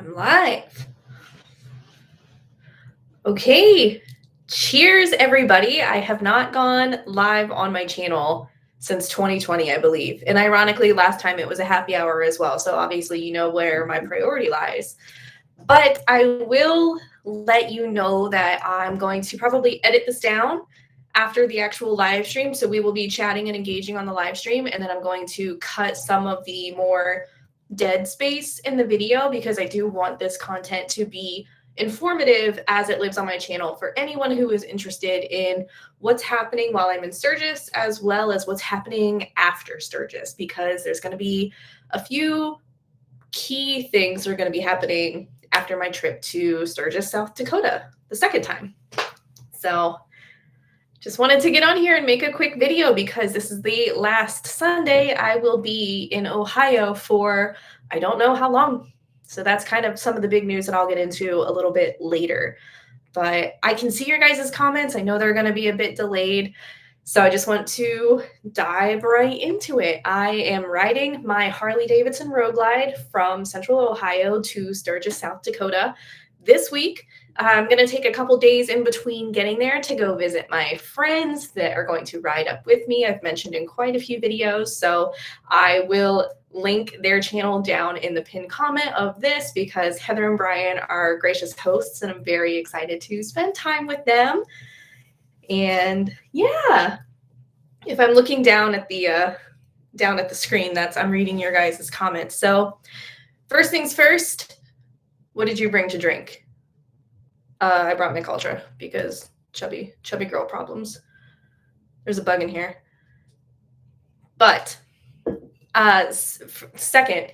I'm live. Okay. Cheers, everybody. I have not gone live on my channel since 2020, I believe. And ironically, last time it was a happy hour as well. So obviously, you know where my priority lies. But I will let you know that I'm going to probably edit this down after the actual live stream. So we will be chatting and engaging on the live stream. And then I'm going to cut some of the more dead space in the video because I do want this content to be informative as it lives on my channel for anyone who is interested in what's happening while I'm in Sturgis, as well as what's happening after Sturgis, because there's going to be a few key things that are going to be happening after my trip to Sturgis, South Dakota, the second time. So just wanted to get on here and make a quick video because this is the last Sunday I will be in Ohio for I don't know how long. So that's kind of some of the big news that I'll get into a little bit later. But I can see your guys' comments. I know they're going to be a bit delayed. So I just want to dive right into it. I am riding my Harley-Davidson road glide from Central Ohio to Sturgis, South Dakota this week. I'm going to take a couple days in between getting there to go visit my friends that are going to ride up with me. I've mentioned in quite a few videos, so I will link their channel down in the pinned comment of this because Heather and Brian are gracious hosts, and I'm very excited to spend time with them. And yeah, if I'm looking down at the screen, I'm reading your guys' comments. So first things first, what did you bring to drink? I brought Mick Ultra because chubby girl problems. There's a bug in here. But second,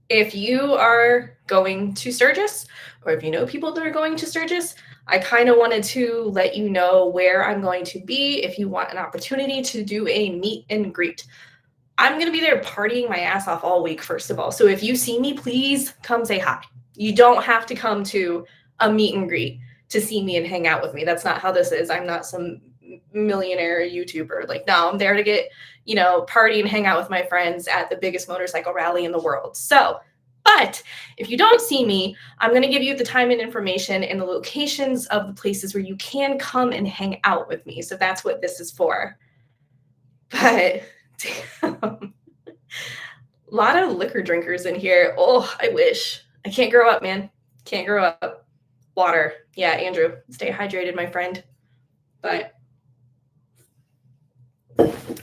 if you are going to Sturgis, or if you know people that are going to Sturgis, I kind of wanted to let you know where I'm going to be if you want an opportunity to do a meet and greet. I'm going to be there partying my ass off all week, first of all. So if you see me, please come say hi. You don't have to come to a meet and greet to see me and hang out with me. That's not how this is. I'm not some millionaire YouTuber. Like, no, I'm there to get, party and hang out with my friends at the biggest motorcycle rally in the world. So, but if you don't see me, I'm going to give you the time and information and the locations of the places where you can come and hang out with me. So that's what this is for. But damn, a lot of liquor drinkers in here. Oh, I wish. I can't grow up, man. Can't grow up. Water. Yeah, Andrew, stay hydrated, my friend. But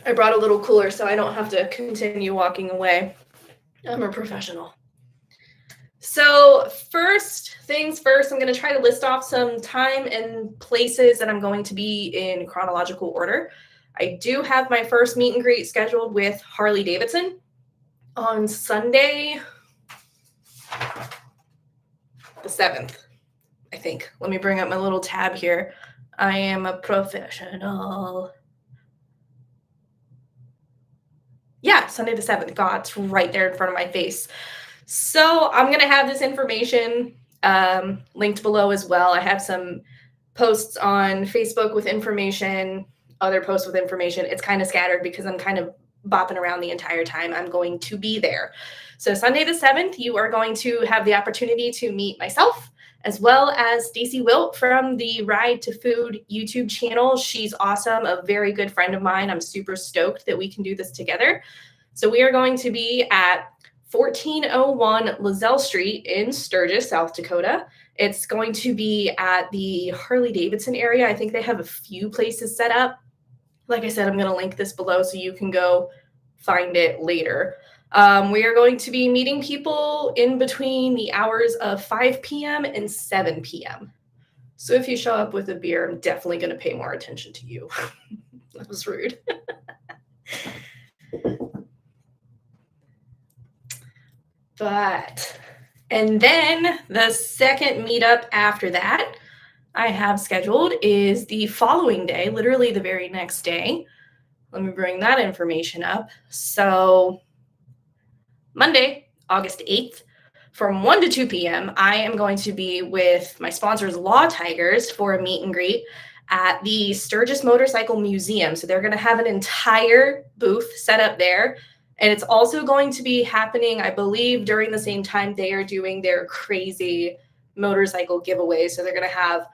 I brought a little cooler so I don't have to continue walking away. I'm a professional. So first things first, I'm going to try to list off some time and places that I'm going to be in chronological order. I do have my first meet and greet scheduled with Harley-Davidson on Sunday, the 7th. I think. Let me bring up my little tab here. I am a professional. Yeah, Sunday the 7th. God, it's right there in front of my face. So I'm going to have this information linked below as well. I have some posts on Facebook with information, other posts with information. It's kind of scattered because I'm kind of bopping around the entire time I'm going to be there. So Sunday the 7th, you are going to have the opportunity to meet myself, as well as Stacy Wilt from the Ride to Food YouTube channel. She's awesome, a very good friend of mine. I'm super stoked that we can do this together. So we are going to be at 1401 Lozelle Street in Sturgis, South Dakota. It's going to be at the Harley-Davidson area. I think they have a few places set up. Like I said, I'm going to link this below so you can go find it later. We are going to be meeting people in between the hours of 5 p.m. and 7 p.m. So if you show up with a beer, I'm definitely going to pay more attention to you. That was rude. And then the second meetup after that I have scheduled is the following day, literally the very next day. Let me bring that information up. So Monday, August 8th, from 1 to 2 p.m., I am going to be with my sponsors, Law Tigers, for a meet and greet at the Sturgis Motorcycle Museum. So they're going to have an entire booth set up there. And it's also going to be happening, I believe, during the same time they are doing their crazy motorcycle giveaway. So they're going to have,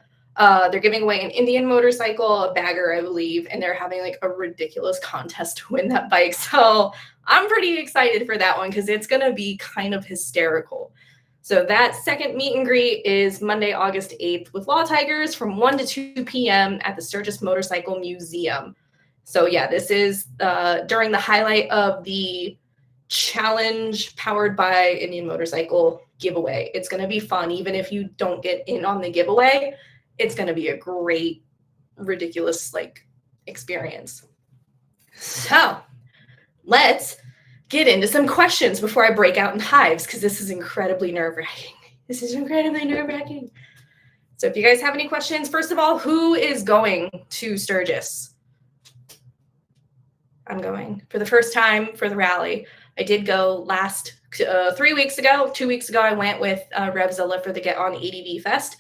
they're giving away an Indian motorcycle, a bagger, I believe, and they're having like a ridiculous contest to win that bike. So I'm pretty excited for that one because it's going to be kind of hysterical. So that second meet and greet is Monday, August 8th with Law Tigers from 1 to 2 p.m. at the Sturgis Motorcycle Museum. So yeah, this is during the highlight of the challenge powered by Indian Motorcycle giveaway. It's going to be fun. Even if you don't get in on the giveaway, it's going to be a great, ridiculous like experience. So let's get into some questions before I break out in hives, because this is incredibly nerve-wracking. This is incredibly nerve-wracking. So if you guys have any questions, first of all, who is going to Sturgis? I'm going for the first time for the rally. I did go last 3 weeks ago. 2 weeks ago, I went with Revzilla for the Get On ADV Fest.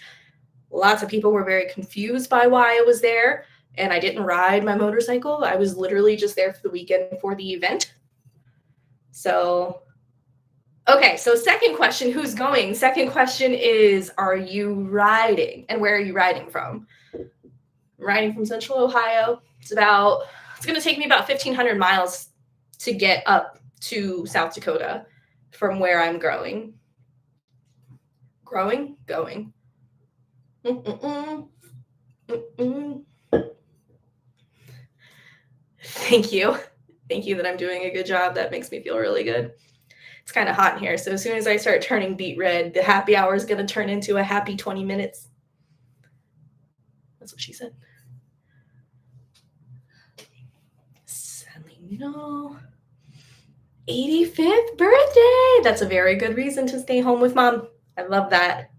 Lots of people were very confused by why I was there, and I didn't ride my motorcycle. I was literally just there for the weekend for the event. So, okay, so second question, who's going? Second question is, are you riding? And where are you riding from? I'm riding from Central Ohio. It's going to take me about 1,500 miles to get up to South Dakota from where I'm going. Going? Thank you. Thank you that I'm doing a good job. That makes me feel really good. It's kind of hot in here. So as soon as I start turning beet red, the happy hour is going to turn into a happy 20 minutes. That's what she said. No. 85th birthday. That's a very good reason to stay home with mom. I love that.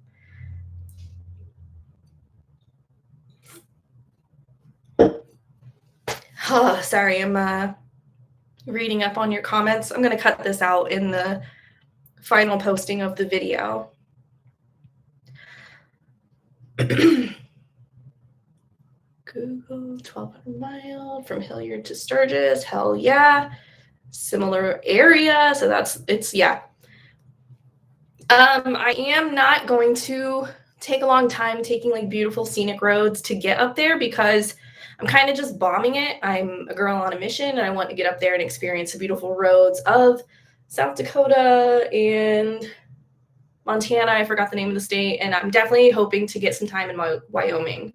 Oh, sorry, I'm reading up on your comments. I'm going to cut this out in the final posting of the video. Google 1,200 miles from Hilliard to Sturgis. Hell yeah. Similar area. So yeah. I am not going to take a long time taking like beautiful scenic roads to get up there because I'm kind of just bombing it. I'm a girl on a mission and I want to get up there and experience the beautiful roads of South Dakota and Montana. I forgot the name of the state, and I'm definitely hoping to get some time in Wyoming.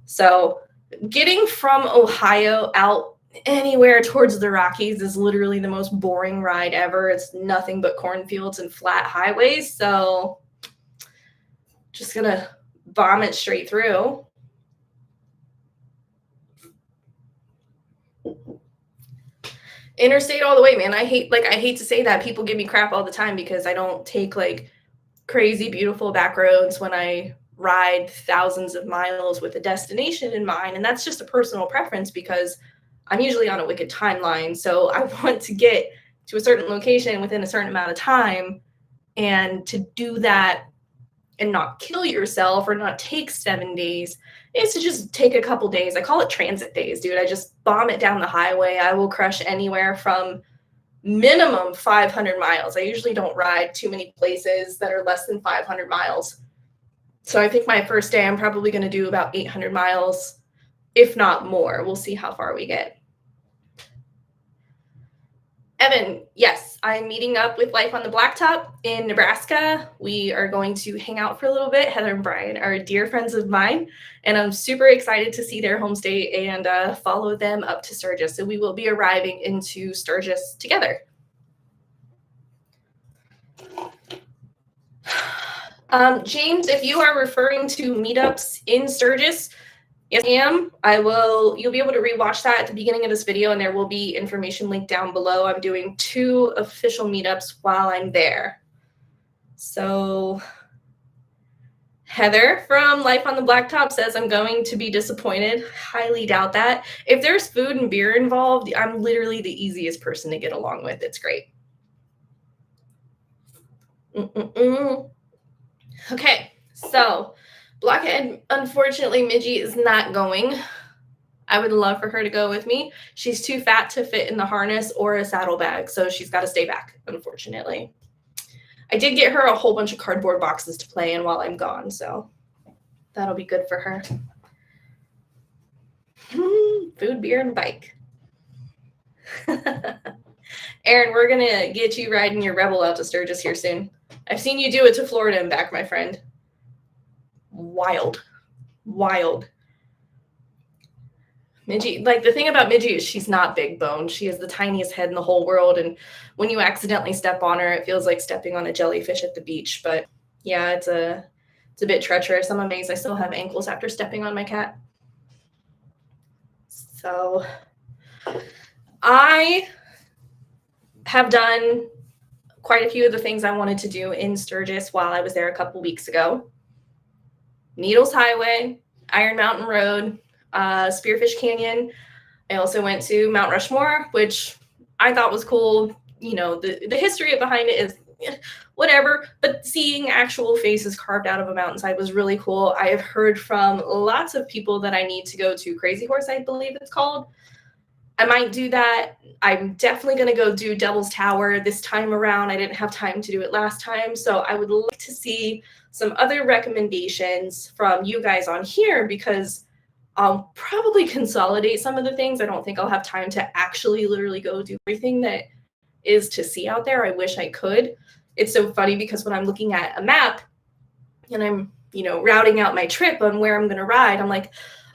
So getting from Ohio out anywhere towards the Rockies is literally the most boring ride ever. It's nothing but cornfields and flat highways. So just gonna bomb it straight through. Interstate all the way, man. I hate to say that. People give me crap all the time because I don't take like crazy beautiful back roads when I ride thousands of miles with a destination in mind. And that's just a personal preference because I'm usually on a wicked timeline. So I want to get to a certain location within a certain amount of time. And to do that and not kill yourself or not take 7 days is to just take a couple days. I call it transit days, dude. I just bomb it down the highway. I will crush anywhere from minimum 500 miles. I usually don't ride too many places that are less than 500 miles. So I think my first day, I'm probably going to do about 800 miles, if not more. We'll see how far we get. Evan, yes, I'm meeting up with Life on the Blacktop in Nebraska. We are going to hang out for a little bit. Heather and Brian are dear friends of mine, and I'm super excited to see their home state and follow them up to Sturgis. So we will be arriving into Sturgis together. James, if you are referring to meetups in Sturgis, yes, I am. You'll be able to rewatch that at the beginning of this video, and there will be information linked down below. I'm doing 2 official meetups while I'm there. So Heather from Life on the Blacktop says I'm going to be disappointed. Highly doubt that. If there's food and beer involved, I'm literally the easiest person to get along with. It's great. Okay, so Blockhead, unfortunately, Midgie is not going. I would love for her to go with me. She's too fat to fit in the harness or a saddlebag, so she's got to stay back, unfortunately. I did get her a whole bunch of cardboard boxes to play in while I'm gone, so that'll be good for her. Food, beer, and bike. Aaron, we're going to get you riding your Rebel out to Sturgis here soon. I've seen you do it to Florida and back, my friend. Wild. Midgie, like the thing about Midgie is she's not big boned. She has the tiniest head in the whole world. And when you accidentally step on her, it feels like stepping on a jellyfish at the beach. But yeah, it's a bit treacherous. I'm amazed I still have ankles after stepping on my cat. So I have done quite a few of the things I wanted to do in Sturgis while I was there a couple weeks ago. Needles Highway, Iron Mountain Road, Spearfish Canyon. I also went to Mount Rushmore, which I thought was cool. You know, the history behind it is whatever, but seeing actual faces carved out of a mountainside was really cool. I have heard from lots of people that I need to go to Crazy Horse, I believe it's called. I might do that. I'm definitely going to go do Devil's Tower this time around. I didn't have time to do it last time, so I would like to see some other recommendations from you guys on here, because I'll probably consolidate some of the things. I don't think I'll have time to actually literally go do everything that is to see out there. I wish I could. It's so funny because when I'm looking at a map and I'm, routing out my trip on where I'm going to ride, I'm like,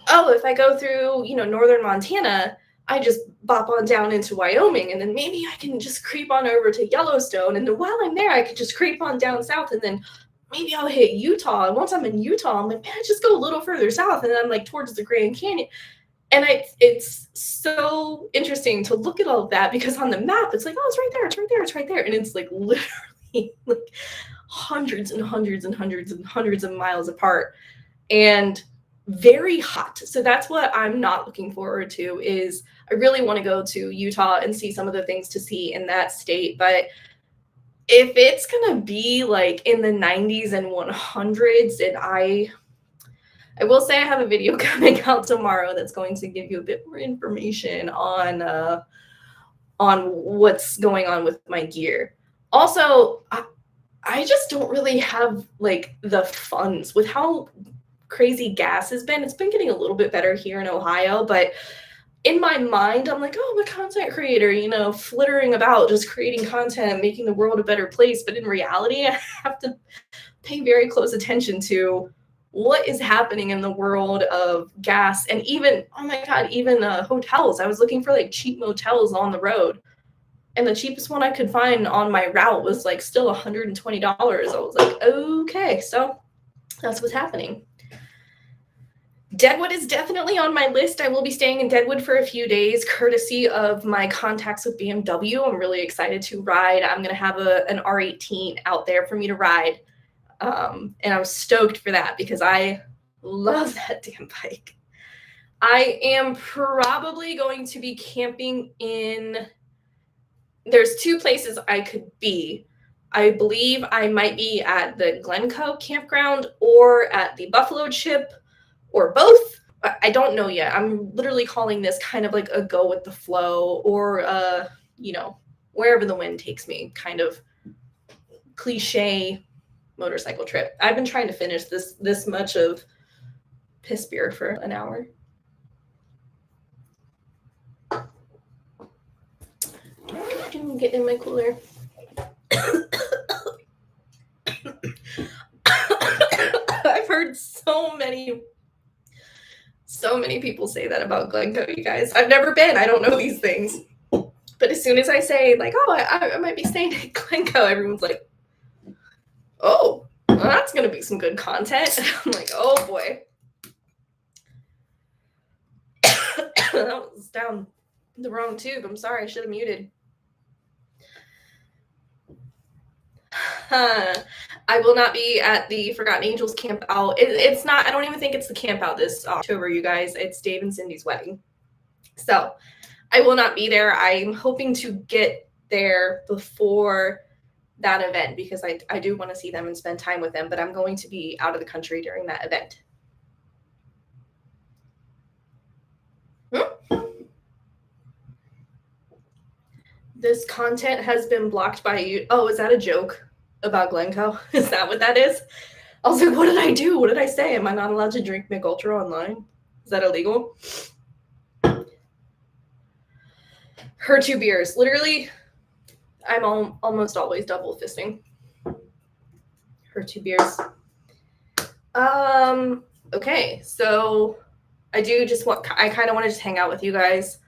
oh, if I go through, northern Montana, I just bop on down into Wyoming, and then maybe I can just creep on over to Yellowstone. And then while I'm there, I could just creep on down south, and then maybe I'll hit Utah. And once I'm in Utah, I'm like, man, just go a little further south. And then I'm like towards the Grand Canyon. And it's so interesting to look at all of that, because on the map, it's like, oh, it's right there, it's right there, it's right there. And it's like literally like hundreds and hundreds and hundreds and hundreds of miles apart, and very hot. So that's what I'm not looking forward to. Is I really want to go to Utah and see some of the things to see in that state. But if it's going to be like in the 90s and 100s, and I will say I have a video coming out tomorrow that's going to give you a bit more information on what's going on with my gear. Also, I just don't really have like the funds with how crazy gas has been. It's been getting a little bit better here in Ohio, but in my mind, I'm like, oh, I'm a content creator, flittering about, just creating content, making the world a better place. But in reality, I have to pay very close attention to what is happening in the world of gas. And even, oh my God, even hotels. I was looking for like cheap motels on the road, and the cheapest one I could find on my route was like still $120. I was like, okay, so that's what's happening. Deadwood is definitely on my list. I will be staying in Deadwood for a few days, courtesy of my contacts with BMW. I'm really excited to ride. I'm going to have an R18 out there for me to ride. And I'm stoked for that because I love that damn bike. I am probably going to be camping there's two places I could be. I believe I might be at the Glencoe campground or at the Buffalo Chip, or both. I don't know yet. I'm literally calling this kind of like a go with the flow, or wherever the wind takes me kind of cliche motorcycle trip. I've been trying to finish this much of piss beer for an hour. Get in my cooler. I've heard so many people say that about Glencoe, you guys. I've never been. I don't know these things. But as soon as I say, like, oh, I might be staying at Glencoe, everyone's like, oh, well, that's going to be some good content. I'm like, oh, boy. That was down the wrong tube. I'm sorry. I should have muted. I will not be at the Forgotten Angels camp out. It's not, I don't even think it's the camp out this October, you guys. It's Dave and Cindy's wedding. So I will not be there. I'm hoping to get there before that event because I do want to see them and spend time with them, but I'm going to be out of the country during that event. This content has been blocked by you. Oh, is that a joke about Glencoe? Is that what that is? I was like, what did I do? What did I say? Am I not allowed to drink Mick Ultra online? Is that illegal? Her 2 beers. Literally, I'm almost always double fisting. Her 2 beers. Okay, so I kind of want to just hang out with you guys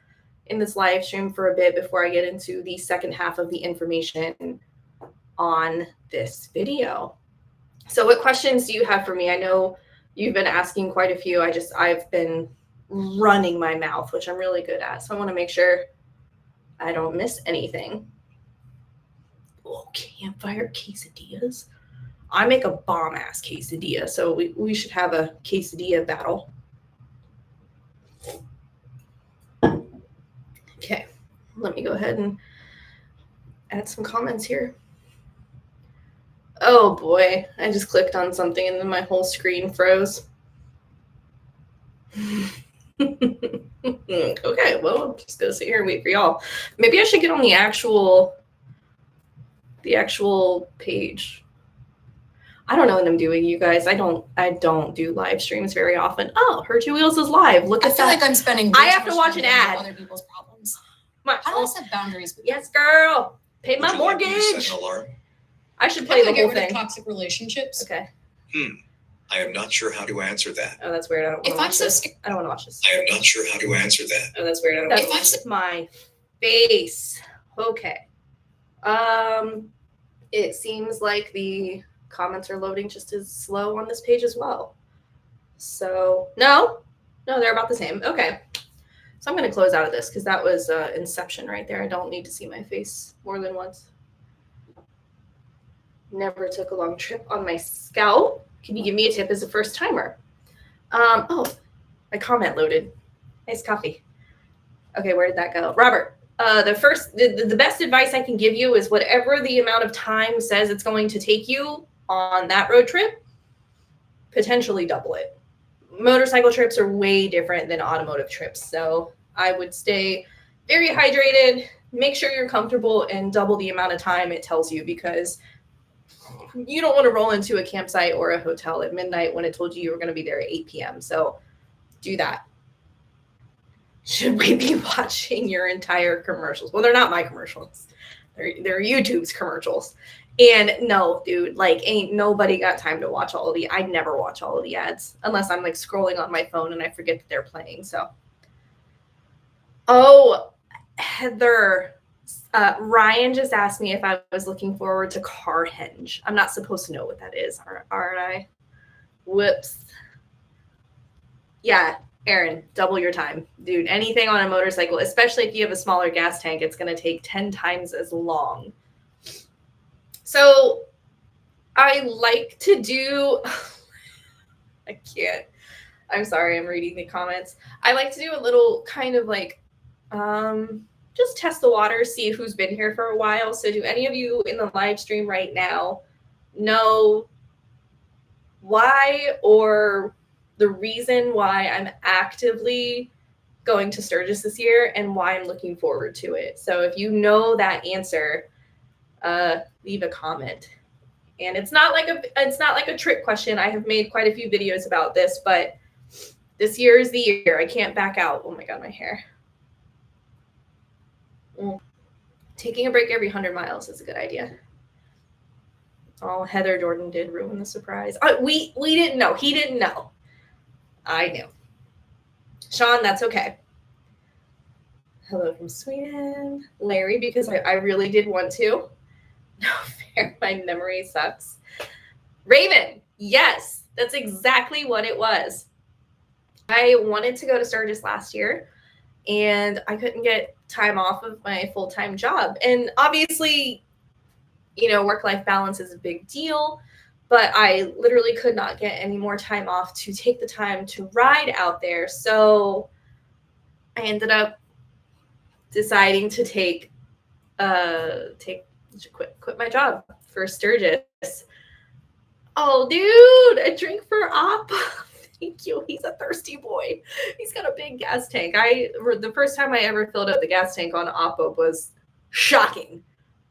in this live stream for a bit before I get into the second half of the information on this video. So what questions do you have for me? I know you've been asking quite a few. I've been running my mouth, which I'm really good at. So I want to make sure I don't miss anything. Oh, campfire quesadillas. I make a bomb-ass quesadilla, so we should have a quesadilla battle. Okay, let me go ahead and add some comments here. Oh boy, I just clicked on something and then my whole screen froze. Okay, well, I'm just gonna sit here and wait for y'all. Maybe I should get on the actual page. I don't know what I'm doing, you guys. I don't do live streams very often. Oh, Her Two Wheels is live. Look at that. I feel like I'm spending. I have to watch an ad. Other people's problems. How do I set boundaries? Yes, girl. Pay my mortgage. I should play the whole thing. Toxic relationships. Okay. I am not sure how to answer that. Oh, that's weird. I don't want to watch this. I don't want to watch this. I am not sure how to answer that. Oh, that's weird. I don't want to watch this. My face. Okay. It seems like the comments are loading just as slow on this page as well. So, no, they're about the same. Okay. So I'm going to close out of this because that was Inception right there. I don't need to see my face more than once. Never took a long trip on my scalp. Can you give me a tip as a first timer? Oh, my comment loaded. Nice coffee. Okay, where did that go? Robert, the best advice I can give you is whatever the amount of time says it's going to take you on that road trip, potentially double it. Motorcycle trips are way different than automotive trips. So I would stay very hydrated, make sure you're comfortable, and double the amount of time it tells you, because you don't want to roll into a campsite or a hotel at midnight when it told you were going to be there at 8 p.m. So do that. Should we be watching your entire commercials? Well, they're not my commercials. They're YouTube's commercials. And no, dude, like, ain't nobody got time to watch all of the, I never watch all of the ads unless I'm like scrolling on my phone and I forget that they're playing. So, oh, Heather, Ryan just asked me if I was looking forward to Carhenge. I'm not supposed to know what that is, aren't I? Whoops. Yeah, Aaron, double your time. Dude, anything on a motorcycle, especially if you have a smaller gas tank, it's going to take 10 times as long. So I like to do, I can't, I'm sorry, I'm reading the comments. I like to do a little kind of like, just test the water, see who's been here for a while. So do any of you in the live stream right now know why or the reason why I'm actively going to Sturgis this year and why I'm looking forward to it? So if you know that answer, leave a comment. And it's not like a trick question. I have made quite a few videos about this, but this year is the year. I can't back out. Oh my God, my hair. Taking a break every 100 miles is a good idea. Oh, Heather Jordan did ruin the surprise. We didn't know. He didn't know. I knew. Sean, that's okay. Hello from Sweden. Larry, because I really did want to. No fair, my memory sucks. Raven, yes, that's exactly what it was. I wanted to go to Sturgis last year, and I couldn't get time off of my full-time job. And obviously, you know, work-life balance is a big deal, but I literally could not get any more time off to take the time to ride out there. So I ended up deciding to quit my job for Sturgis. Oh, dude, a drink for Op. Thank you. He's a thirsty boy. He's got a big gas tank. The first time I ever filled up the gas tank on Oppo was shocking.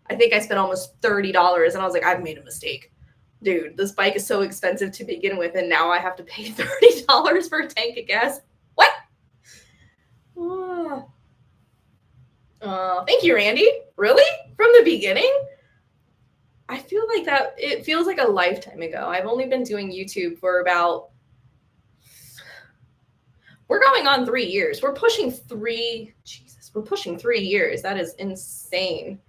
I think I spent almost $30 and I was like, I've made a mistake. Dude, this bike is so expensive to begin with, and now I have to pay $30 for a tank of gas. What? Thank you, Randy. Really? From the beginning? I feel like that, it feels like a lifetime ago. I've only been doing YouTube for about, we're going on 3 years. We're pushing 3 years. That is insane.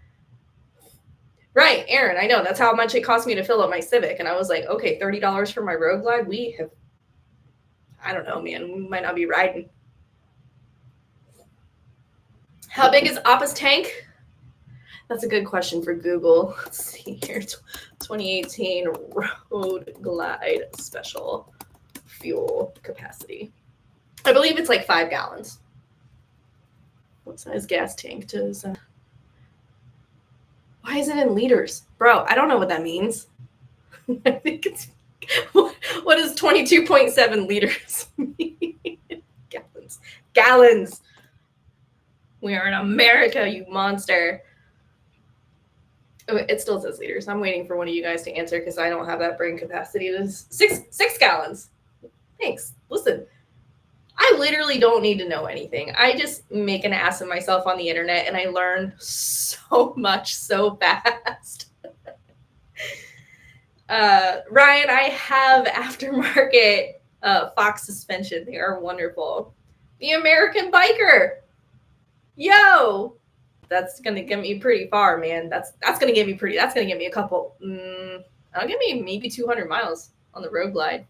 Right, Aaron, I know. That's how much it cost me to fill up my Civic. And I was like, okay, $30 for my Road Glide. We have, I don't know, man. We might not be riding. How big is Appa's tank? That's a good question for Google. Let's see here. 2018 Road Glide Special fuel capacity. I believe it's like 5 gallons. What size gas tank does... Why is it in liters? Bro, I don't know what that means. I think it's... What is 22.7 liters mean? Gallons. We are in America, you monster. Oh, it still says liters. I'm waiting for one of you guys to answer because I don't have that brain capacity. It is 6 gallons. Thanks. Listen, I literally don't need to know anything. I just make an ass of myself on the internet and I learn so much so fast. Ryan, I have aftermarket Fox suspension. They are wonderful. The American Biker. Yo, that's gonna get me pretty far, man. That's gonna get me a couple. That'll get me maybe 200 miles on the Road Glide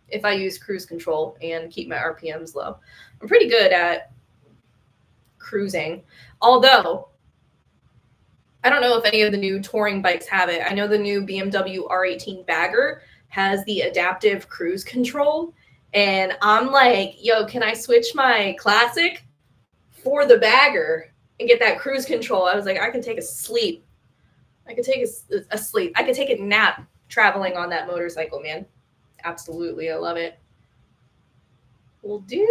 if I use cruise control and keep my RPMs low. I'm pretty good at cruising, although I don't know if any of the new touring bikes have it. I know the new BMW R18 Bagger has the adaptive cruise control, and I'm like, yo, can I switch my Classic for the Bagger and get that cruise control? I was like, I can take a sleep. I could take a sleep. I could take a nap traveling on that motorcycle, man. Absolutely. I love it. Well, dude,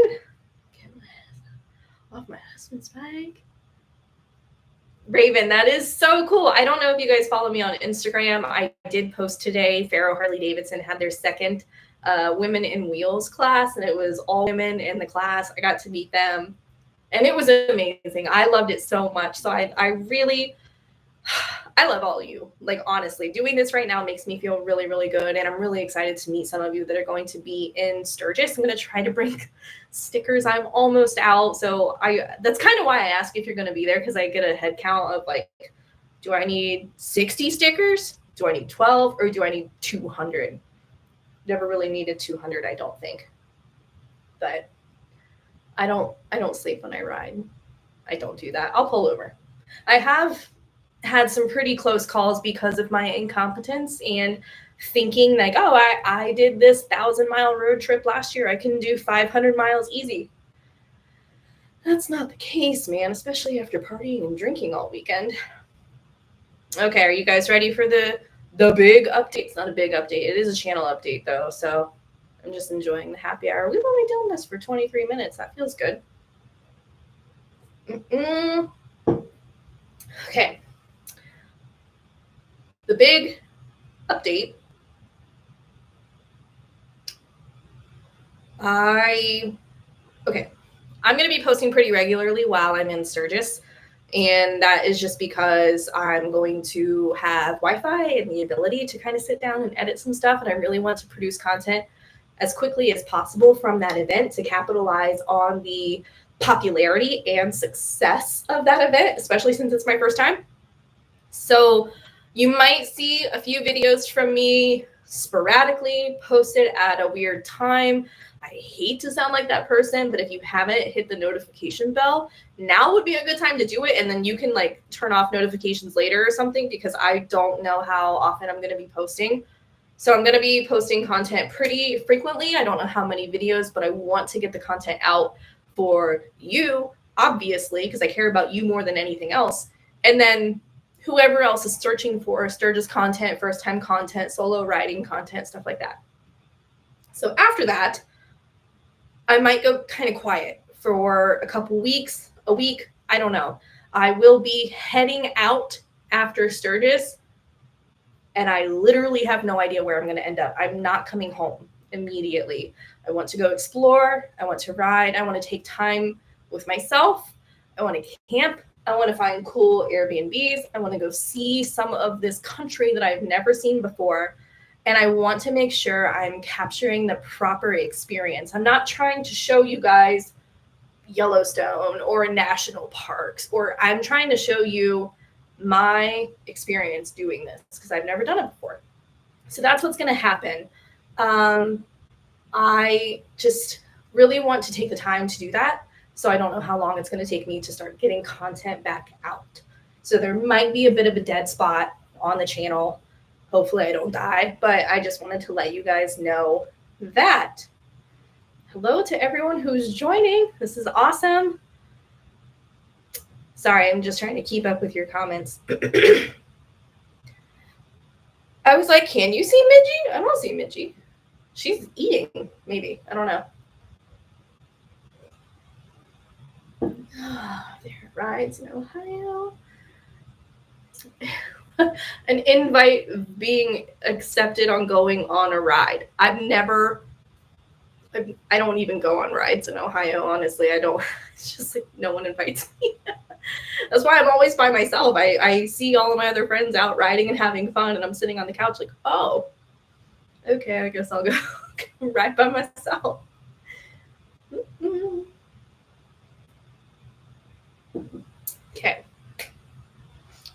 get my ass off my husband's bike. Raven, that is so cool. I don't know if you guys follow me on Instagram. I did post today. Faro Harley-Davidson had their second Women in Wheels class, and it was all women in the class. I got to meet them, and it was amazing. I loved it so much. So I really... I love all of you. Like, honestly, doing this right now makes me feel really, really good. And I'm really excited to meet some of you that are going to be in Sturgis. I'm going to try to bring stickers. I'm almost out. So that's kind of why I ask if you're going to be there, because I get a head count of like, do I need 60 stickers? Do I need 12? Or do I need 200? Never really needed 200, I don't think. But I don't sleep when I ride. I don't do that. I'll pull over. I have had some pretty close calls because of my incompetence and thinking like, oh, I did this 1,000-mile road trip last year. I can do 500 miles easy. That's not the case, man, especially after partying and drinking all weekend. Okay, are you guys ready for the big update? It's not a big update. It is a channel update, though, so I'm just enjoying the happy hour. We've only done this for 23 minutes. That feels good. Okay. The big update. I'm going to be posting pretty regularly while I'm in Sturgis. And that is just because I'm going to have Wi-Fi and the ability to kind of sit down and edit some stuff. And I really want to produce content as quickly as possible from that event to capitalize on the popularity and success of that event, especially since it's my first time. So you might see a few videos from me sporadically posted at a weird time. I hate to sound like that person, but if you haven't hit the notification bell, now would be a good time to do it. And then you can like turn off notifications later or something, because I don't know how often I'm going to be posting. So I'm going to be posting content pretty frequently. I don't know how many videos, but I want to get the content out for you, obviously, because I care about you more than anything else. And then whoever else is searching for Sturgis content, first-time content, solo riding content, stuff like that. So after that, I might go kind of quiet for a couple weeks, a week, I don't know. I will be heading out after Sturgis, and I literally have no idea where I'm going to end up. I'm not coming home immediately. I want to go explore. I want to ride. I want to take time with myself. I want to camp. I want to find cool Airbnbs. I want to go see some of this country that I've never seen before. And I want to make sure I'm capturing the proper experience. I'm not trying to show you guys Yellowstone or national parks, or I'm trying to show you my experience doing this because I've never done it before. So that's what's going to happen. I just really want to take the time to do that. So I don't know how long it's going to take me to start getting content back out. So there might be a bit of a dead spot on the channel. Hopefully I don't die, but I just wanted to let you guys know that. Hello to everyone who's joining. This is awesome. Sorry, I'm just trying to keep up with your comments. I was like, can you see Midgie? I don't see Midgie. She's eating, maybe. I don't know. There rides in Ohio. An invite being accepted on going on a ride. I don't even go on rides in Ohio, honestly. I don't. It's just like no one invites me. That's why I'm always by myself. I see all of my other friends out riding and having fun, and I'm sitting on the couch like, oh, okay, I guess I'll go ride by myself. Okay.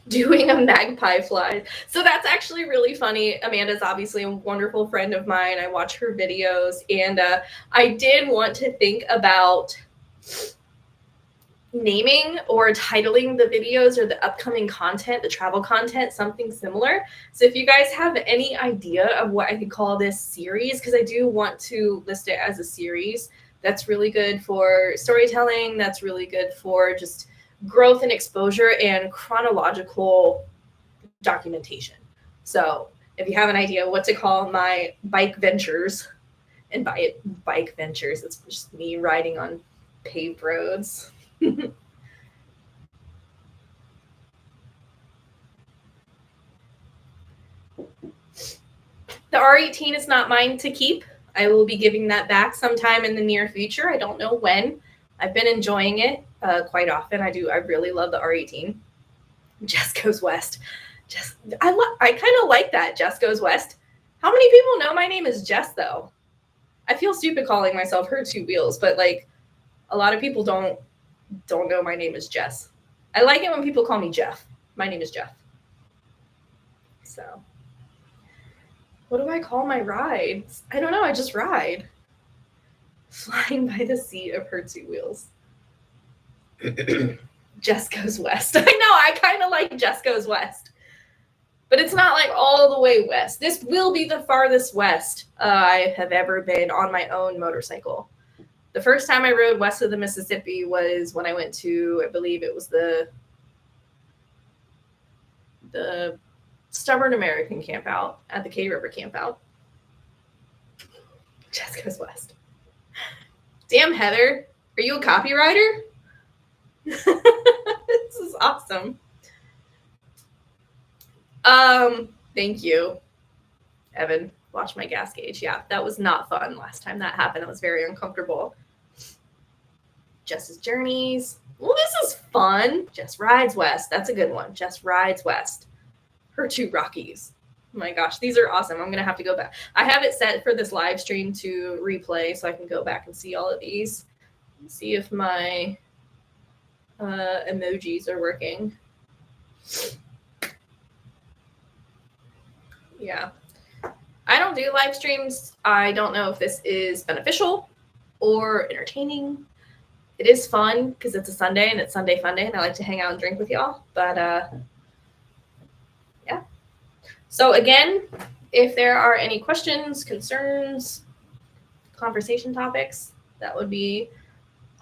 Doing a magpie fly. So that's actually really funny. Amanda's obviously a wonderful friend of mine. I watch her videos, and I did want to think about naming or titling the videos or the upcoming content, the travel content, something similar. So if you guys have any idea of what I could call this series, because I do want to list it as a series, that's really good for storytelling, that's really good for just growth and exposure and chronological documentation. So if you have an idea what to call my bike ventures, and by it bike ventures, it's just me riding on paved roads. The R18 is not mine to keep. I will be giving that back sometime in the near future. I don't know when. I've been enjoying it quite often. I really love the R18. Jess Goes West. I kind of like that. Jess Goes West. How many people know my name is Jess though? I feel stupid calling myself Her Two Wheels, but like a lot of people don't know my name is Jess. I like it when people call me Jeff. My name is Jeff. So what do I call my rides? I don't know. I just ride. Flying by the seat of Her Two Wheels. Jess Goes West. I know. I kind of like Jess Goes West. But it's not like all the way west. This will be the farthest west I have ever been on my own motorcycle. The first time I rode west of the Mississippi was when I went to, I believe it was the Stubborn American campout at the K River campout. Jess Goes West. Damn, Heather, are you a copywriter? This is awesome. Thank you, Evan. Watch my gas gauge. Yeah, that was not fun last time that happened. That was very uncomfortable. Jess's Journeys. Well, this is fun. Jess Rides West. That's a good one. Jess Rides West. Her Two Rockies. Oh my gosh, these are awesome. I'm going to have to go back. I have it set for this live stream to replay so I can go back and see all of these. See if my emojis are working. Yeah. I don't do live streams. I don't know if this is beneficial or entertaining. It is fun because it's a Sunday and it's Sunday Fun Day and I like to hang out and drink with y'all. But yeah. So again, if there are any questions, concerns, conversation topics, that would be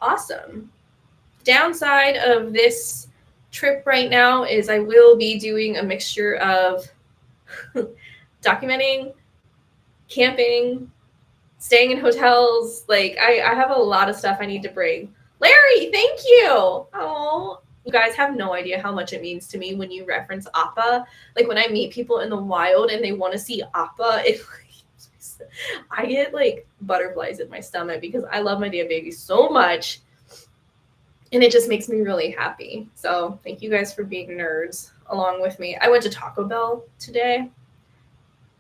awesome. Downside of this trip right now is I will be doing a mixture of documenting, camping, staying in hotels. Like I have a lot of stuff I need to bring. Larry, thank you. Oh, you guys have no idea how much it means to me when you reference Appa. Like when I meet people in the wild and they want to see Appa, I get like butterflies in my stomach because I love my damn baby so much. And it just makes me really happy. So thank you guys for being nerds along with me. I went to Taco Bell today.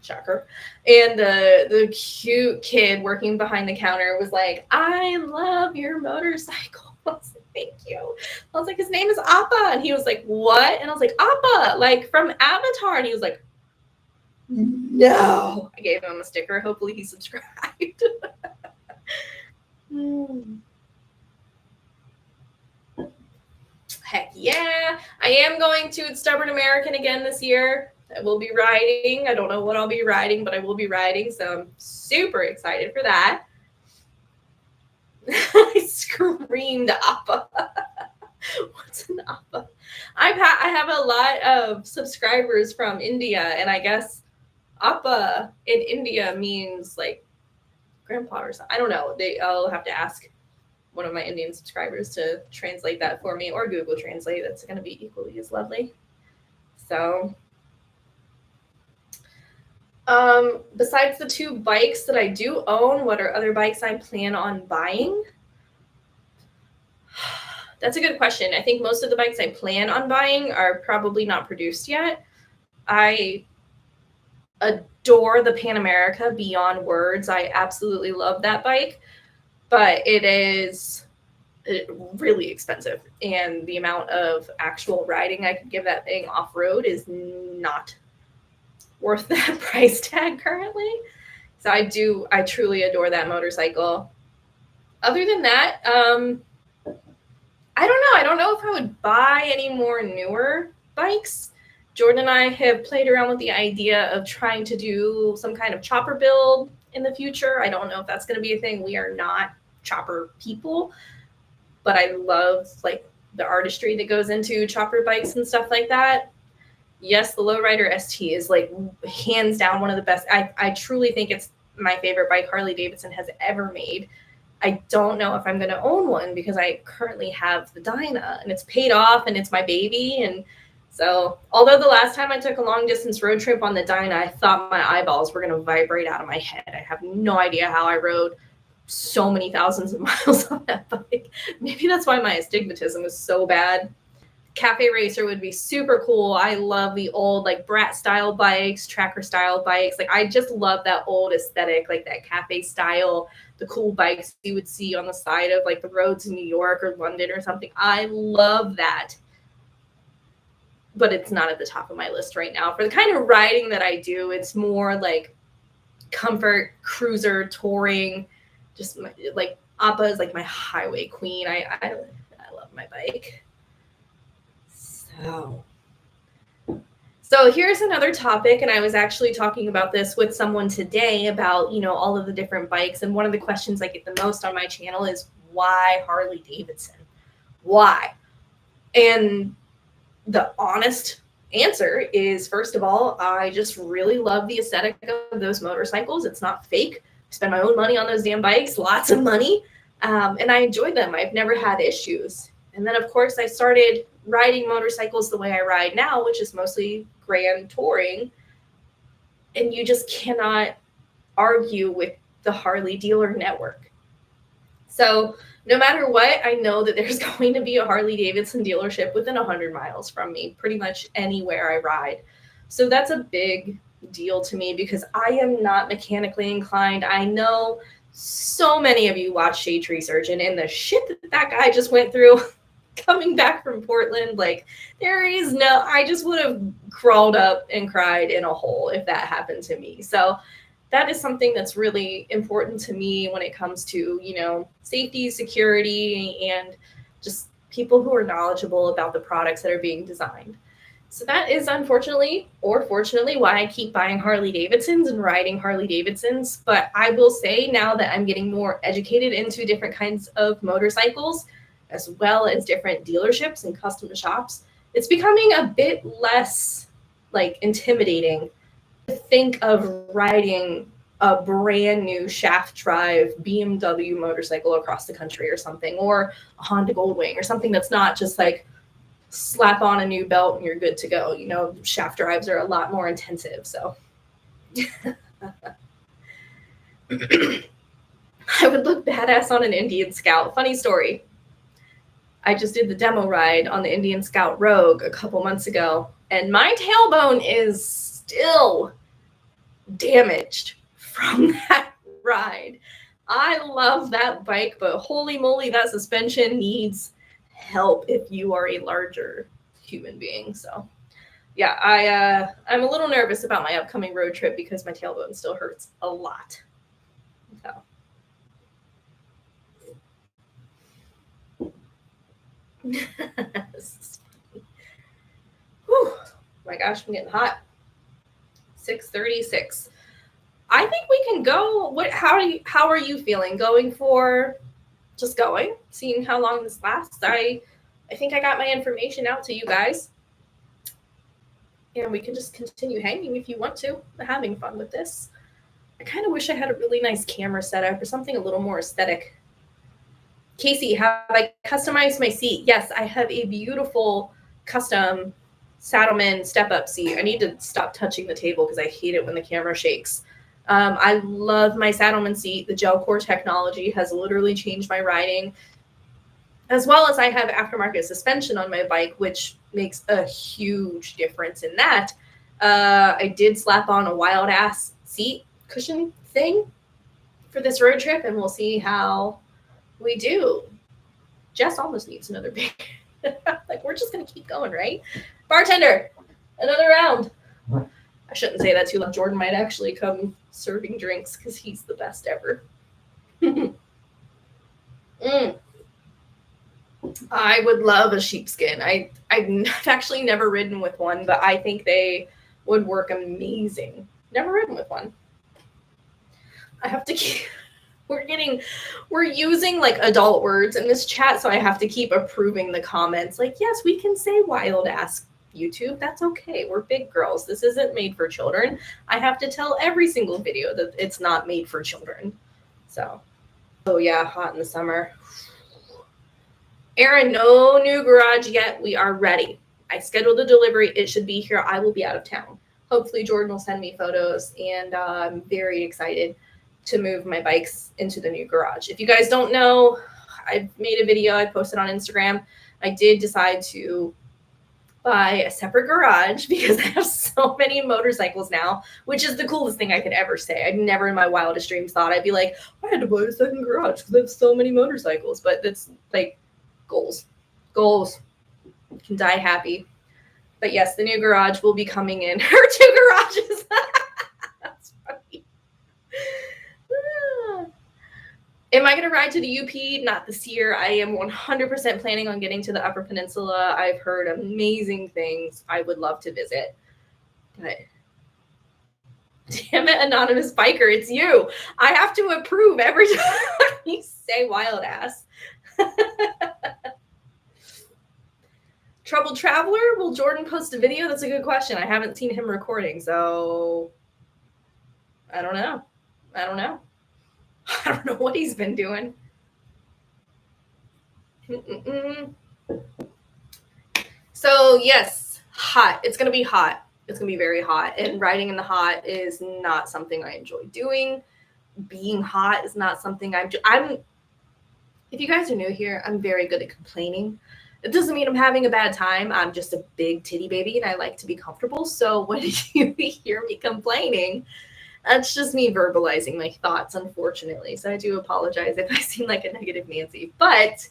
Shocker. And the cute kid working behind the counter was like, I love your motorcycle. I was like, thank you. I was like, his name is Appa. And he was like, what? And I was like, Appa, like from Avatar. And he was like, no. I gave him a sticker. Hopefully he subscribed. Heck yeah. I am going to Stubborn American again this year. I will be riding. I don't know what I'll be riding, but I will be riding. So I'm super excited for that. I screamed Appa. What's an Appa? I have a lot of subscribers from India, and I guess Appa in India means like grandpa or something. I don't know. I'll have to ask one of my Indian subscribers to translate that for me, or Google Translate. That's going to be equally as lovely. So besides the 2 bikes that I do own, what are other bikes I plan on buying? That's a good question. I think most of the bikes I plan on buying are probably not produced yet. I adore the Pan America beyond words. I absolutely love that bike, but it is really expensive. And the amount of actual riding I could give that thing off-road is not worth that price tag currently. So I truly adore that motorcycle. Other than that, I don't know. I don't know if I would buy any more newer bikes. Jordan and I have played around with the idea of trying to do some kind of chopper build in the future. I don't know if that's going to be a thing. We are not chopper people, but I love like the artistry that goes into chopper bikes and stuff like that. Yes, the Lowrider ST is like hands down one of the best. I truly think it's my favorite bike Harley-Davidson has ever made. I don't know if I'm going to own one because I currently have the Dyna and it's paid off and it's my baby. And so although the last time I took a long distance road trip on the Dyna, I thought my eyeballs were going to vibrate out of my head. I have no idea how I rode so many thousands of miles on that bike. Maybe that's why my astigmatism is so bad. Cafe Racer would be super cool. I love the old like Brat style bikes, tracker style bikes. Like I just love that old aesthetic, like that cafe style, the cool bikes you would see on the side of like the roads in New York or London or something. I love that. But it's not at the top of my list right now. For the kind of riding that I do, it's more like comfort, cruiser, touring, just like Appa is like my highway queen. I love my bike. So here's another topic, and I was actually talking about this with someone today about, you know, all of the different bikes, and one of the questions I get the most on my channel is why Harley-Davidson? Why? And the honest answer is, first of all, I just really love the aesthetic of those motorcycles. It's not fake. I spend my own money on those damn bikes, lots of money, and I enjoy them. I've never had issues. And then, of course, I started riding motorcycles the way I ride now, which is mostly grand touring. And you just cannot argue with the Harley dealer network. So no matter what, I know that there's going to be a Harley-Davidson dealership within 100 miles from me, pretty much anywhere I ride. So that's a big deal to me because I am not mechanically inclined. I know so many of you watch Shade Tree Surgeon, and the shit that guy just went through coming back from Portland, like I just would have crawled up and cried in a hole if that happened to me. So that is something that's really important to me when it comes to, you know, safety, security, and just people who are knowledgeable about the products that are being designed. So that is unfortunately or fortunately why I keep buying Harley-Davidsons and riding Harley-Davidsons. But I will say now that I'm getting more educated into different kinds of motorcycles, as well as different dealerships and custom shops, it's becoming a bit less like intimidating to think of riding a brand new shaft drive BMW motorcycle across the country or something, or a Honda Goldwing or something that's not just like slap on a new belt and you're good to go. You know, shaft drives are a lot more intensive. So I would look badass on an Indian Scout. Funny story. I just did the demo ride on the Indian Scout Rogue a couple months ago, and my tailbone is still damaged from that ride. I love that bike, but holy moly, that suspension needs help if you are a larger human being. So yeah, I'm a little nervous about my upcoming road trip because my tailbone still hurts a lot. So. Whew. My gosh, I'm getting hot. 6:36. I think we can go. How are you feeling? Going for just going, seeing how long this lasts. I think I got my information out to you guys. And we can just continue hanging if you want to. I'm having fun with this. I kind of wish I had a really nice camera setup or something a little more aesthetic. Casey, have I customized my seat? Yes, I have a beautiful custom Saddleman step-up seat. I need to stop touching the table because I hate it when the camera shakes. I love my Saddleman seat. The gel core technology has literally changed my riding, as well as I have aftermarket suspension on my bike, which makes a huge difference in that. I did slap on a wild-ass seat cushion thing for this road trip, and we'll see how we do. Jess almost needs another beer. Like, we're just going to keep going, right? Bartender, another round. I shouldn't say that too loud. Jordan might actually come serving drinks because he's the best ever. I would love a sheepskin. I've actually never ridden with one, but I think they would work amazing. Never ridden with one. I have to keep... We're using like adult words in this chat, so I have to keep approving the comments. Like, yes, we can say wild ass YouTube. That's okay. We're big girls. This isn't made for children. I have to tell every single video that it's not made for children. So, oh yeah, hot in the summer. Aaron, no new garage yet. We are ready. I scheduled the delivery. It should be here. I will be out of town. Hopefully Jordan will send me photos, and I'm very excited to move my bikes into the new garage. If you guys don't know, I made a video I posted on Instagram. I did decide to buy a separate garage because I have so many motorcycles now, which is the coolest thing I could ever say. I'd never in my wildest dreams thought I'd be like, I had to buy a second garage because I have so many motorcycles. But that's like goals. You can die happy. But yes, the new garage will be coming in. Her two garages. That's funny. Am I going to ride to the UP? Not this year. I am 100% planning on getting to the Upper Peninsula. I've heard amazing things. I would love to visit. But damn it, anonymous biker, it's you. I have to approve every time you say wild ass. Troubled Traveler? Will Jordan post a video? That's a good question. I haven't seen him recording, so I don't know. I don't know what he's been doing. So yes, hot. It's going to be hot. It's going to be very hot. And riding in the hot is not something I enjoy doing. Being hot is not something I'm if you guys are new here, I'm very good at complaining. It doesn't mean I'm having a bad time. I'm just a big titty baby and I like to be comfortable. So when you hear me complaining, that's just me verbalizing my thoughts, unfortunately. So I do apologize if I seem like a negative Nancy. But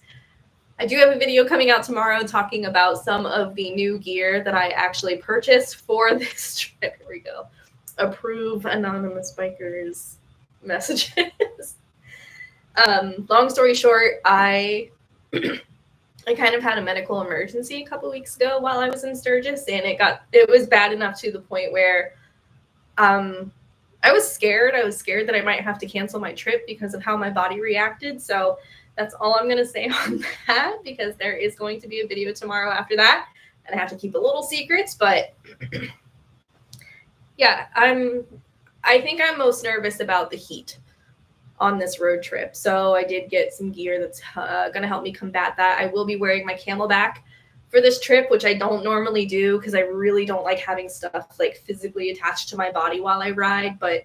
I do have a video coming out tomorrow talking about some of the new gear that I actually purchased for this trip. Here we go. Approve anonymous bikers messages. Long story short, I kind of had a medical emergency a couple weeks ago while I was in Sturgis, and it was bad enough to the point where I was scared. I was scared that I might have to cancel my trip because of how my body reacted. So that's all I'm going to say on that, because there is going to be a video tomorrow after that. And I have to keep a little secrets, but yeah, I think I'm most nervous about the heat on this road trip. So I did get some gear that's going to help me combat that. I will be wearing my Camelback for this trip, which I don't normally do because I really don't like having stuff like physically attached to my body while I ride. But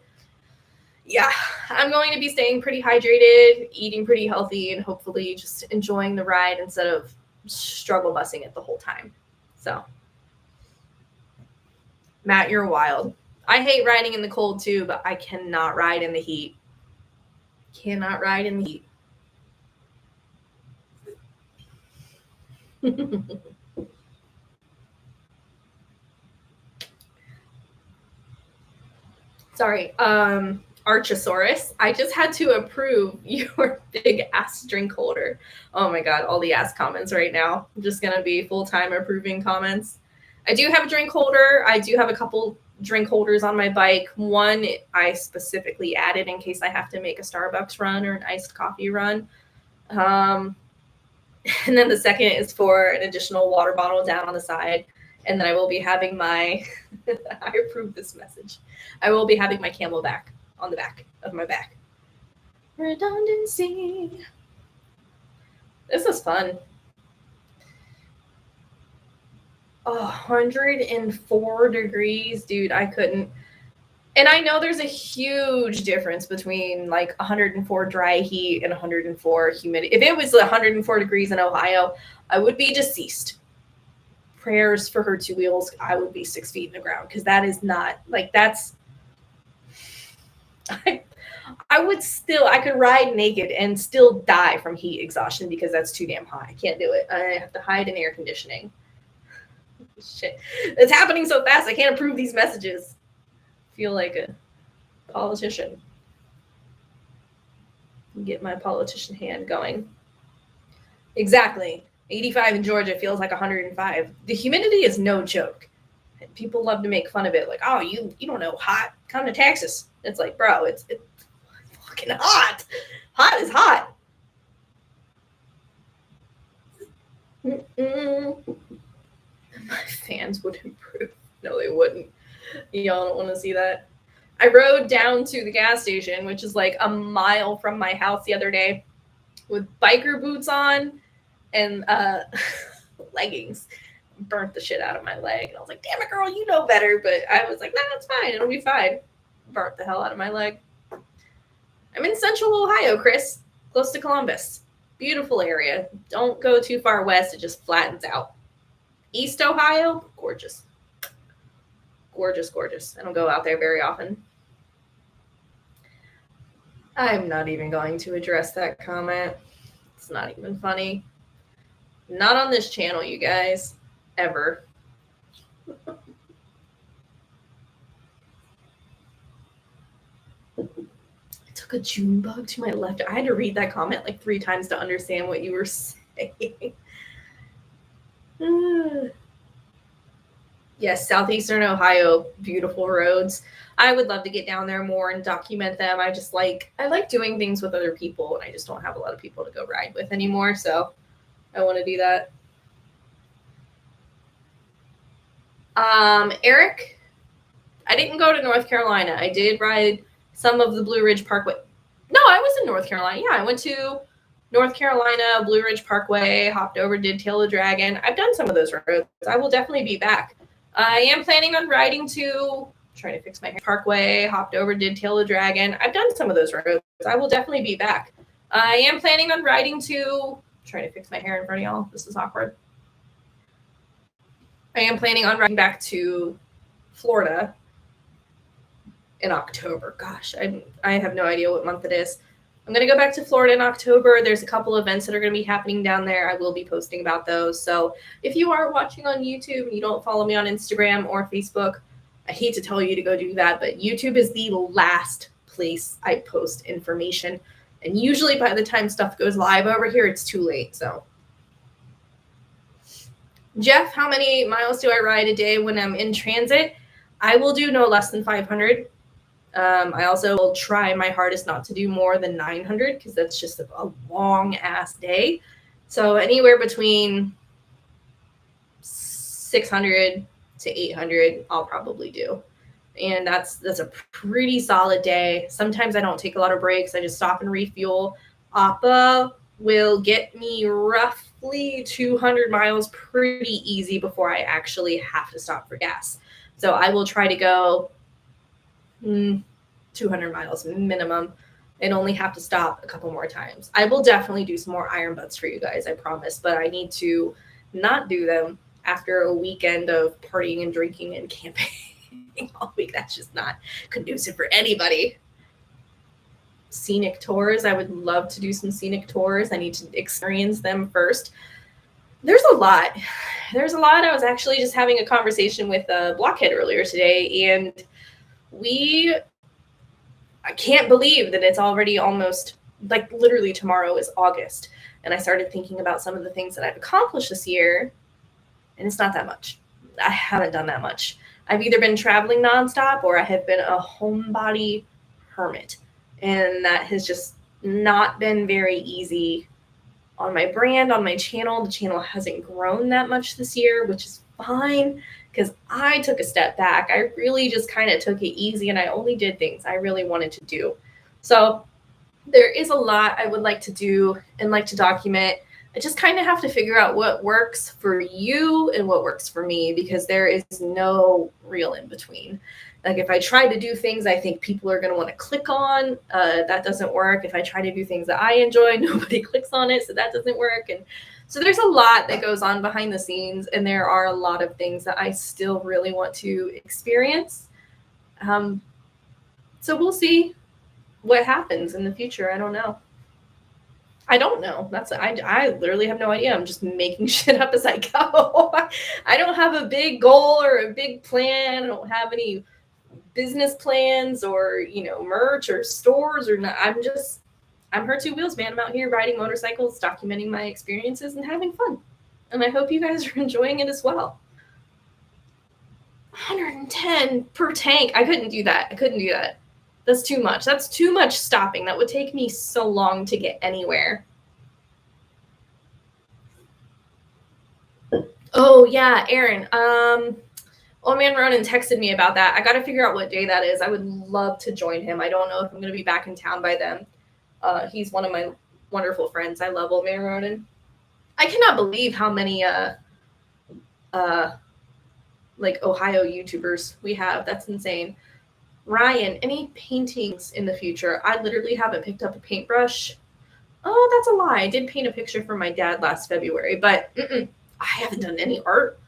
yeah, I'm going to be staying pretty hydrated, eating pretty healthy, and hopefully just enjoying the ride instead of struggle busing it the whole time. So, Matt, you're wild. I hate riding in the cold too, but I cannot ride in the heat. Cannot ride in the heat. Sorry, Archosaurus. I just had to approve your big ass drink holder. Oh my god, all the ass comments right now. I'm just gonna be full-time approving comments. I do have a drink holder. I do have a couple drink holders on my bike. One I specifically added in case I have to make a Starbucks run or an iced coffee run. And then the second is for an additional water bottle down on the side. And then I will be having my, I approve this message. I will be having my Camelback on the back of my back. Redundancy. This is fun. 104 degrees, dude, I couldn't. And I know there's a huge difference between like 104 dry heat and 104 humidity. If it was 104 degrees in Ohio, I would be deceased. Prayers for her two wheels. I would be 6 feet in the ground because that is not like that's. I could ride naked and still die from heat exhaustion because that's too damn hot. I can't do it. I have to hide in air conditioning. Shit. It's happening so fast. I can't approve these messages. I feel like a politician. Get my politician hand going. Exactly. 85 in Georgia feels like 105. The humidity is no joke. People love to make fun of it. Like, oh, you don't know hot. Come to Texas. It's like, bro, it's fucking hot. Hot is hot. My fans would improve. No, they wouldn't. Y'all don't want to see that. I rode down to the gas station, which is like a mile from my house the other day, with biker boots on and leggings. Burnt the shit out of my leg. And I was like, damn it, girl, you know better. But I was like, nah, it's fine. It'll be fine. Burnt the hell out of my leg. I'm in central Ohio, Chris, close to Columbus. Beautiful area. Don't go too far west. It just flattens out. East Ohio, gorgeous. Gorgeous, gorgeous. I don't go out there very often. I'm not even going to address that comment. It's not even funny. Not on this channel, you guys. Ever. I took a June bug to my left. I had to read that comment like 3 times to understand what you were saying. Yes, southeastern Ohio, beautiful roads. I would love to get down there more and document them. I like doing things with other people, and I just don't have a lot of people to go ride with anymore, so I want to do that. Eric, I didn't go to North Carolina. I did ride some of the Blue Ridge Parkway. No, I was in North Carolina. Yeah, I went to North Carolina, Blue Ridge Parkway, hopped over, did Tail of the Dragon. I've done some of those roads. I will definitely be back. I am planning on riding to, trying to fix my hair, Parkway, hopped over, did Tail of the Dragon. I've done some of those roads. I will definitely be back. I am planning on riding to, trying to fix my hair in front of y'all. This is awkward. I am planning on riding back to Florida in October. Gosh, I have no idea what month it is. I'm going to go back to Florida in October. There's a couple events that are going to be happening down there. I will be posting about those. So if you are watching on YouTube and you don't follow me on Instagram or Facebook, I hate to tell you to go do that, but YouTube is the last place I post information. And usually by the time stuff goes live over here, it's too late. So Jeff, how many miles do I ride a day when I'm in transit? I will do no less than 500. I also will try my hardest not to do more than 900 because that's just a long ass day. So anywhere between 600 to 800, I'll probably do. And that's a pretty solid day. Sometimes I don't take a lot of breaks. I just stop and refuel. Appa will get me roughly 200 miles pretty easy before I actually have to stop for gas. So I will try to go 200 miles minimum and only have to stop a couple more times. I will definitely do some more iron butts for you guys, I promise, but I need to not do them after a weekend of partying and drinking and camping all week. That's just not conducive for anybody. Scenic tours. I would love to do some scenic tours. I need to experience them first. There's a lot. I was actually just having a conversation with Blockhead earlier today, and I can't believe that it's already almost, like, literally tomorrow is August. And I started thinking about some of the things that I've accomplished this year, and it's not that much. I haven't done that much. I've either been traveling nonstop or I have been a homebody hermit. And that has just not been very easy on my brand, on my channel. The channel hasn't grown that much this year, which is fine because I took a step back. I really just kind of took it easy and I only did things I really wanted to do. So there is a lot I would like to do and like to document. I just kind of have to figure out what works for you and what works for me, because there is no real in between. Like, if I try to do things I think people are going to want to click on, that doesn't work. If I try to do things that I enjoy, nobody clicks on it, so that doesn't work. And so there's a lot that goes on behind the scenes, and there are a lot of things that I still really want to experience. So we'll see what happens in the future. I don't know. I literally have no idea. I'm just making shit up as I go. I don't have a big goal or a big plan. I don't have any business plans or, merch or stores or not. I'm her two wheels, man. I'm out here riding motorcycles, documenting my experiences and having fun. And I hope you guys are enjoying it as well. 110 per tank. I couldn't do that. That's too much. That's too much stopping. That would take me so long to get anywhere. Oh, yeah, Aaron. Old Man Ronan texted me about that. I got to figure out what day that is. I would love to join him. I don't know if I'm going to be back in town by then. He's one of my wonderful friends. I love Old Man Ronan. I cannot believe how many Ohio YouTubers we have. That's insane. Ryan, any paintings in the future? I literally haven't picked up a paintbrush. Oh, that's a lie. I did paint a picture for my dad last February, but I haven't done any art.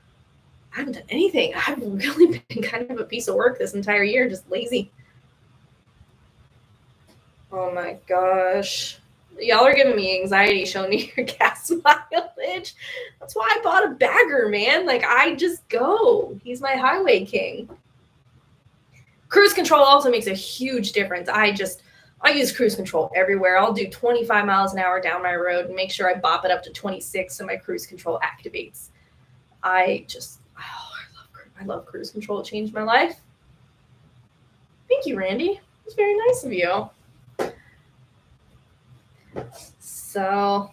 I haven't done anything. I've really been kind of a piece of work this entire year, just lazy. Oh my gosh. Y'all are giving me anxiety showing me your gas mileage. That's why I bought a bagger, man. Like, I just go. He's my highway king. Cruise control also makes a huge difference. I use cruise control everywhere. I'll do 25 miles an hour down my road and make sure I bop it up to 26 so my cruise control activates. I love cruise control. It changed my life. Thank you, Randy. It was very nice of you. So,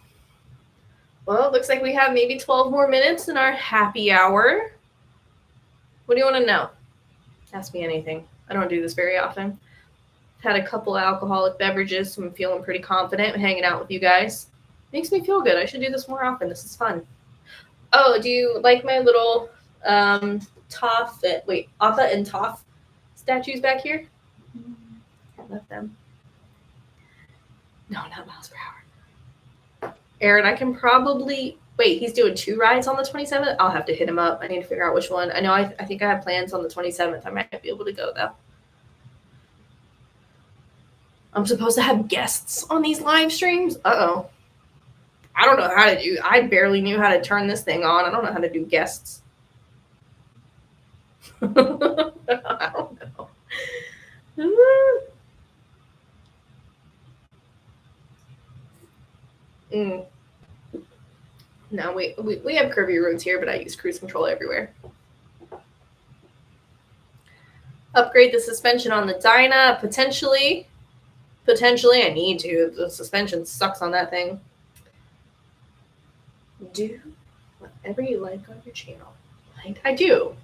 well, it looks like we have maybe 12 more minutes in our happy hour. What do you want to know? Ask me anything. I don't do this very often. Had a couple alcoholic beverages, so I'm feeling pretty confident hanging out with you guys. Makes me feel good. I should do this more often. This is fun. Oh, do you like my little Appa and Toph statues back here? I love them. No, not miles per hour. Aaron, I can probably... Wait, he's doing 2 rides on the 27th? I'll have to hit him up. I need to figure out which one. I know I think I have plans on the 27th. I might be able to go, though. I'm supposed to have guests on these live streams? Uh-oh. I don't know how to do... I barely knew how to turn this thing on. I don't know how to do guests. I don't know. No, we have curvy roads here, but I use cruise control everywhere. Upgrade the suspension on the Dyna. Potentially, I need to. The suspension sucks on that thing. Do whatever you like on your channel. I do.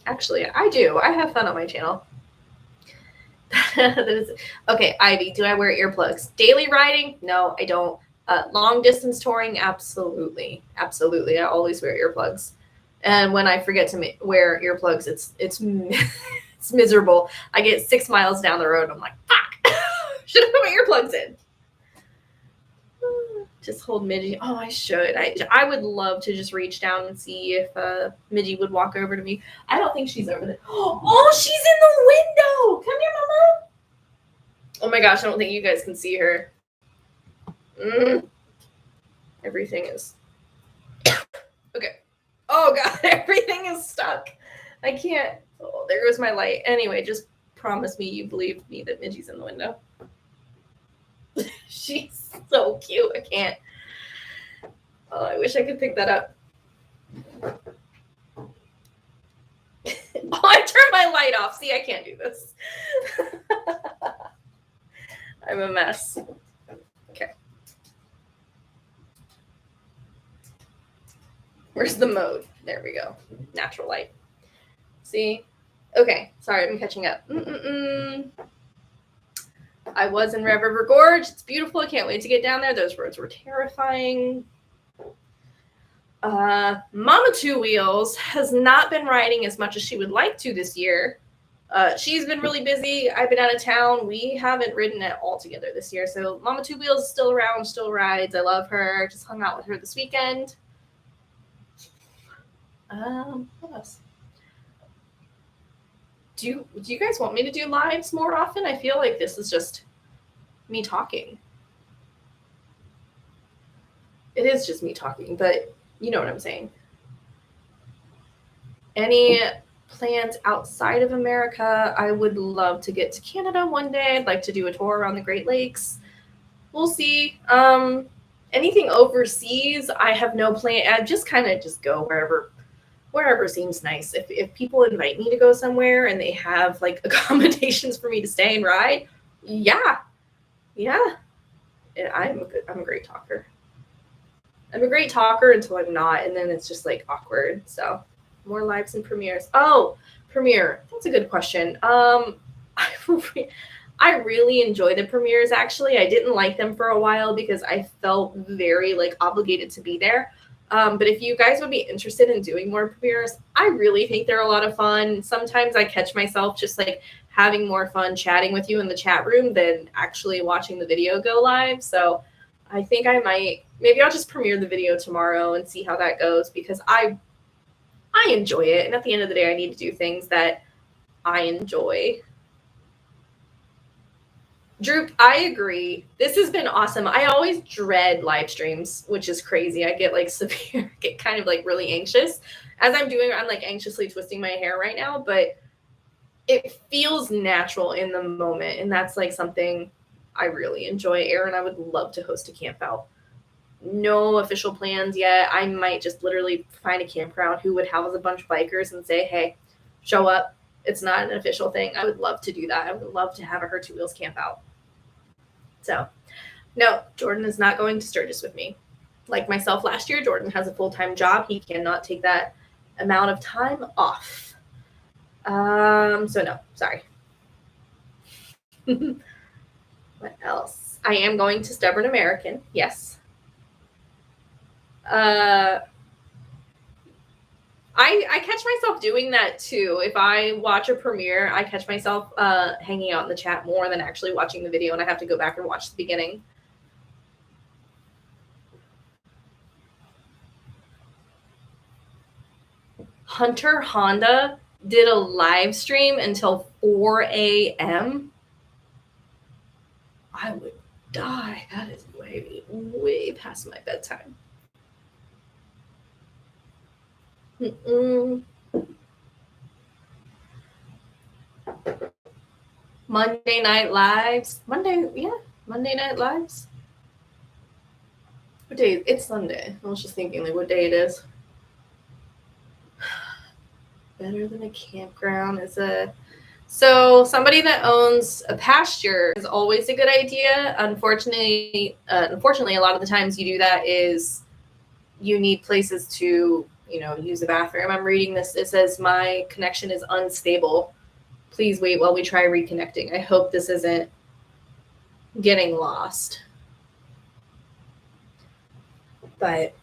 Actually, I do. I have fun on my channel. That is, okay, Ivy, do I wear earplugs? Daily riding? No, I don't. Long distance touring? Absolutely. Absolutely. I always wear earplugs. And when I forget to wear earplugs, it's it's miserable. I get 6 miles down the road. I'm like, fuck, should have put my earplugs in. Just hold Midgie. Oh, I should. I would love to just reach down and see if Midgie would walk over to me. I don't think she's over there. Oh, she's in the window. Come here, Mama. Oh my gosh, I don't think you guys can see her. Everything is okay. Oh god, everything is stuck. I can't. Oh, there goes my light. Anyway, just promise me you believe me that Midgie's in the window. She's so cute. I can't. Oh, I wish I could pick that up. Oh, I turned my light off. See, I can't do this. I'm a mess. Okay. Where's the mode? There we go. Natural light. See? Okay. Sorry, I'm catching up. I was in Red River Gorge. It's beautiful. I can't wait to get down there. Those roads were terrifying. Mama Two Wheels has not been riding as much as she would like to this year. She's been really busy. I've been out of town. We haven't ridden it all together this year. So Mama Two Wheels is still around, still rides. I love her. Just hung out with her this weekend. What else? Do you guys want me to do lives more often? I feel like this is just me talking. It is just me talking, but you know what I'm saying. Any plans outside of America? I would love to get to Canada one day. I'd like to do a tour around the Great Lakes. We'll see. Anything overseas, I have no plan. I just kind of just go wherever seems nice. If people invite me to go somewhere and they have like accommodations for me to stay and ride, yeah. And I'm a great talker. I'm a great talker until I'm not, and then it's just like awkward. So more lives and premieres. Oh, premiere. That's a good question. I really enjoy the premieres, actually. I didn't like them for a while because I felt very like obligated to be there. But if you guys would be interested in doing more premieres, I really think they're a lot of fun. Sometimes I catch myself just like having more fun chatting with you in the chat room than actually watching the video go live. So I think maybe I'll just premiere the video tomorrow and see how that goes, because I enjoy it. And at the end of the day, I need to do things that I enjoy. Droop, I agree. This has been awesome. I always dread live streams, which is crazy. I get like get kind of like really anxious. As I'm like anxiously twisting my hair right now, but it feels natural in the moment. And that's like something I really enjoy. Aaron, I would love to host a camp out. No official plans yet. I might just literally find a campground who would house a bunch of bikers and say, hey, show up. It's not an official thing. I would love to do that. I would love to have a Her Two Wheels camp out. So, no, Jordan is not going to Sturgis with me. Like myself last year, Jordan has a full-time job. He cannot take that amount of time off. So no, sorry. What else? I am going to Stubborn American. Yes. I catch myself doing that too. If I watch a premiere, I catch myself hanging out in the chat more than actually watching the video, and I have to go back and watch the beginning. Hunter Honda did a live stream until 4 a.m. I would die. That is way past my bedtime. Monday Night Lives. Monday Night Lives. What day? It's Sunday. I was just thinking like what day it is. Better than a campground is so somebody that owns a pasture is always a good idea. Unfortunately, a lot of the times you do that is you need places to use a bathroom. I'm reading this. It says my connection is unstable. Please wait while we try reconnecting. I hope this isn't getting lost. But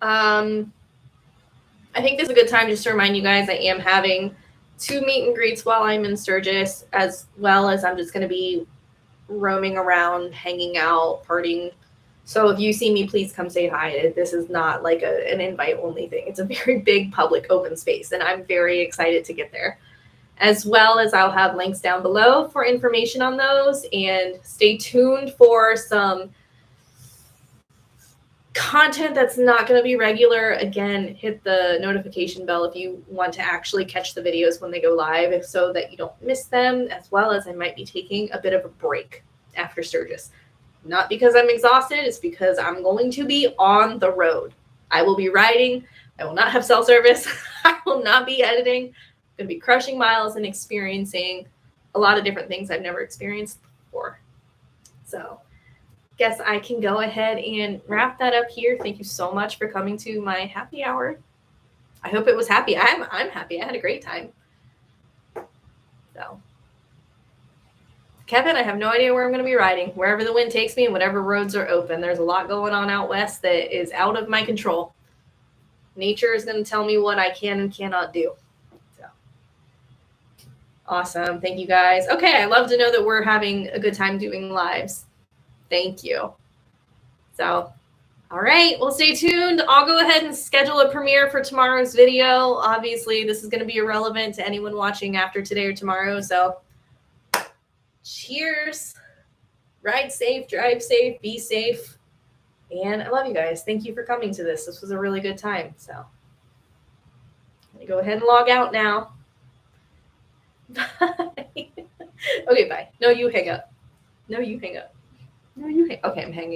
I think this is a good time just to remind you guys I am having 2 meet and greets while I'm in Sturgis, as well as I'm just going to be roaming around, hanging out, partying. So if you see me, please come say hi. This is not like an invite only thing. It's a very big public open space, and I'm very excited to get there. As well as I'll have links down below for information on those, and stay tuned for some content that's not going to be regular. Again, hit the notification bell if you want to actually catch the videos when they go live so that you don't miss them, as well as I might be taking a bit of a break after Sturgis. Not because I'm exhausted, it's because I'm going to be on the road. I will be riding. I will not have cell service. I will not be editing. I'm going to be crushing miles and experiencing a lot of different things I've never experienced before. So guess I can go ahead and wrap that up here. Thank you so much for coming to my happy hour. I hope it was happy. I'm happy. I had a great time. So, Kevin, I have no idea where I'm going to be riding. Wherever the wind takes me and whatever roads are open. There's a lot going on out west that is out of my control. Nature is going to tell me what I can and cannot do. So, awesome. Thank you guys. Okay, I love to know that we're having a good time doing lives. Thank you. So, all right, well, stay tuned. I'll go ahead and schedule a premiere for tomorrow's video. Obviously, this is going to be irrelevant to anyone watching after today or tomorrow. So, cheers. Ride safe, drive safe, be safe. And I love you guys. Thank you for coming to this. This was a really good time. So, I'm going to go ahead and log out now. Bye. Okay, bye. No, you hang up. No, you hang up. No, you hang. Okay, I'm hanging.